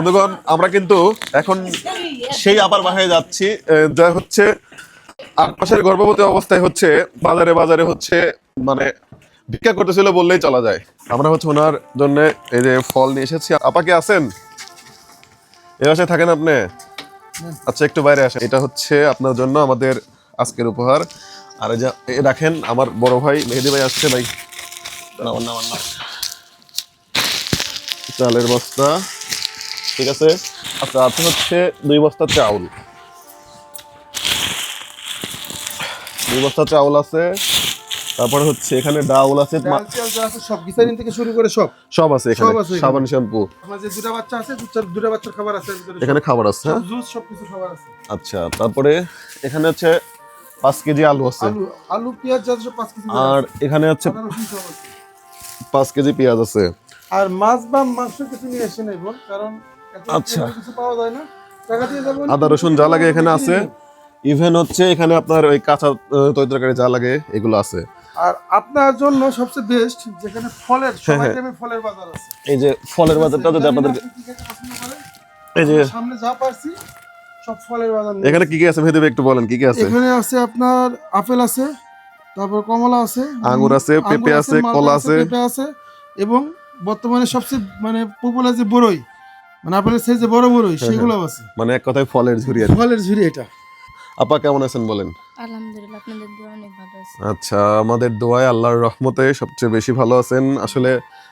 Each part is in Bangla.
বন্ধুগণ, আমরা কিন্তু এখন সেই আবার বাসায় যাচ্ছি, যা হচ্ছে 8 মাসের গর্ভবতী অবস্থায় হচ্ছে বাজারে বাজারে হচ্ছে মানে ভিক্ষা করতেছিল বললেই চলা যায়। আমরা হচ্ছে ওনার জন্য এই যে ফল নিয়ে এসেছি। আপাকে আছেন? এই বাসায় থাকেন আপনি? আচ্ছা, একটু বাইরে আসেন। এটা হচ্ছে আপনার জন্য আমাদের আজকের উপহার। আর এই যে রাখেন, আমার বড় ভাই মেহেদি ভাই আসছে। ভাই চালের বস্তা, ঠিক আছে। আচ্ছা, আছে হচ্ছে 2 বস্তা চাউল, 2 বস্তা চাউল আছে। তারপরে হচ্ছে এখানে ডাউল আছে, সব গিসারিন থেকে শুরু করে সব আছে এখানে, সাবান শ্যাম্পু। আপনার যে দুটো বাচ্চা আছে, দুটো বাচ্চার খাবার আছে এখানে খাবার আছে, হ্যাঁ, জুস সবকিছু খাবার আছে। আচ্ছা, তারপরে এখানে হচ্ছে 5 কেজি আলু আছে, আলু পেঁয়াজ যা সব 5 কেজি। আর এখানে হচ্ছে 5 কেজি পেঁয়াজ আছে। আর মাছ বা মাংস কিছু নিয়ে এসে নেব, কারণ আচ্ছা, কিছু পাওয়া যায় না, টাকা দিয়ে যাবেন। আদা রসুন যা লাগে এখানে আছে। ইভেন হচ্ছে এখানে আপনার ওই কাঁচা তরকারি যা লাগে এগুলো আছে। আর আপনার জন্য সবচেয়ে বেস্ট যেখানে ফলের সব আইটেমে ফলের বাজার আছে। এই যে ফলের বাজারটা যদি আপনাদের এই যে সামনে যা পারছি সব ফলের বাজার। এখানে কি কি আছে ভেতরে একটু বলেন, কি কি আছে? এখানে আছে আপনার আপেল আছে, তারপর কমলা আছে, আঙ্গুর আছে, পেঁপে আছে, কলা আছে, পেঁপে আছে, এবং বর্তমানে সবচেয়ে মানে পপুলার যে বড়ই, মানে আপেলের সাইজে বড় বড়ই, সেগুলো আছে। মানে এক কথায় ফলের ঝুড়ি। ফলের ঝুড়ি এটা। আপা কেমন আছেন বলেন? আলহামদুলিল্লাহ, আপনাদের দোয়া অনেক ভালো আছে। আচ্ছা, আমাদের দোয়ায় আল্লাহর রহমতে সবচেয়ে বেশি ভালো আছেন। আসলে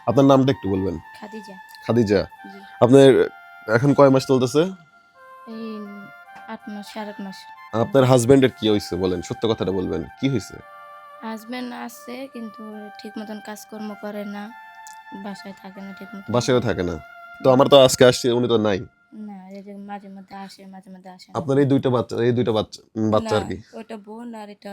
আপনার নামটা একটু বলবেন? খাদিজা। খাদিজা। জি। আপনার এখন কয় মাস চলতেছে? এই 8 মাস, 8.5 মাস। আপনার হাজবেন্ডের কি হয়েছে বলেন, সত্য কথাটা বলবেন, কি হয়েছে? হাজবেন্ড আছে কিন্তু ঠিক মতন কাজকর্ম করে না, বাসায় থাকে না ঠিক মতন। বাসায়ও থাকে না? তো আমার তো আজকে আসছে, উনি তো নাই। না, এই যে মাঝে মধ্যে আসে, মাঝে মধ্যে আসে না। আপনার এই দুইটা বাচ্চা আর কি? ওটা বোন আর এটা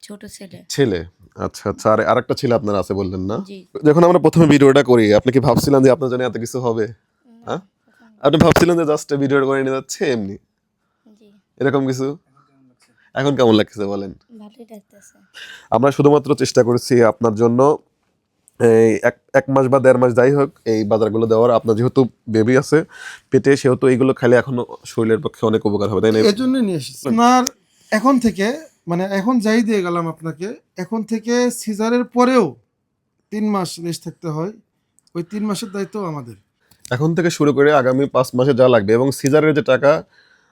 ছোট ছেলে। ছেলে। আচ্ছা আচ্ছা, আর আরেকটা ছেলে আপনার আছে বললেন না? জি। যখন আমরা প্রথমে ভিডিওটা করি, আপনি কি ভাবছিলেন যে আপনার জন্য এত কিছু হবে? হ্যাঁ, আপনি ভাবছিলেন যে জাস্ট ভিডিও করে নিয়ে যাচ্ছে এমনি, জি। এরকম কিছু? এখন কেমন লাগছে বলেন? ভালোই লাগতেছে। আমরা শুধুমাত্র চেষ্টা করেছি আপনার জন্য এই 1 মাস বা 1.5 মাস যাই হোক এই বাজারগুলো দেওয়ার। আপনার যেহেতু বেবি আছে পেটে, সেহেতু এইগুলো খেলে এখনো শরীরের পক্ষে অনেক উপকার হবে, তাই না? এই জন্য নিয়ে এসেছি আপনার। এখন থেকে মানে এখন যাই দিয়ে গেলাম আপনাকে, এখন থেকে সিজারের পরেও 3 মাস রেস্ট থাকতে হয়। ওই 3 মাসের দায়িত্ব আমাদের। এখন থেকে শুরু করে আগামী 5 মাসে যা লাগবে, এবং সিজারের যে টাকা,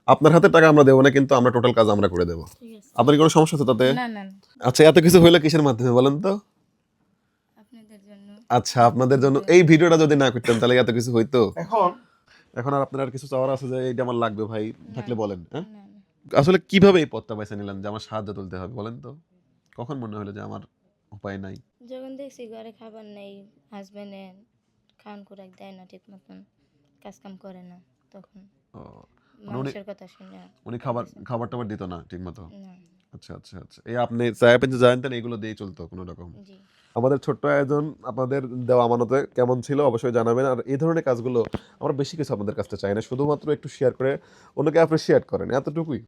আপনার হাতে টাকা আমরা দেবো না, কিন্তু আমরা টোটাল কাজ আমরা করে দেবো। ঠিক আছে। আপনার কি কোনো সমস্যা আছে তাতে? না না, আচ্ছা, এত কিছু হইলো কিসের মাধ্যমে বলেন তো? আপনাদের জন্য। আচ্ছা, আপনাদের জন্য। এই ভিডিওটা যদি না করতেন তাহলে এত কিছু হইতো? এখন এখন আর আপনার আর কিছু চাওয়ার আছে যে এইটা আমার লাগবে ভাই, থাকলে বলেন। হ্যাঁ, না না, আসলে কিভাবে এই পথটা বেছে নিলেন যে আমার সাহায্য তুলতে হবে বলেন তো? কখন মনে হলো যে আমার উপায় নাই? যখন দেখছি ঘরে খাবার নেই, হাজবেন্ডে খাওয়ান খুরাক দেয় না ঠিক মতন, কাজ কাম করে না, তখন ও, মানুষের কথা শুনে। উনি খাবার টাবার দিত না ঠিক মতো? না। আচ্ছা আচ্ছা আচ্ছা, এই আপনি চায়ে পেঁচে জানতেন এগুলো দিয়েই চলতো কোনো রকম? জি। আমাদের ছোট্ট আয়োজন আপনাদের দেওয়া আমানতে কেমন ছিল অবশ্যই জানাবেন। আর এই ধরনের কাজগুলো আমরা বেশি কিছু আপনাদের কাছে চাই না, শুধুমাত্র একটু শেয়ার করে অন্যকে অ্যাপ্রিশিয়েট করেন, এতটুকুই।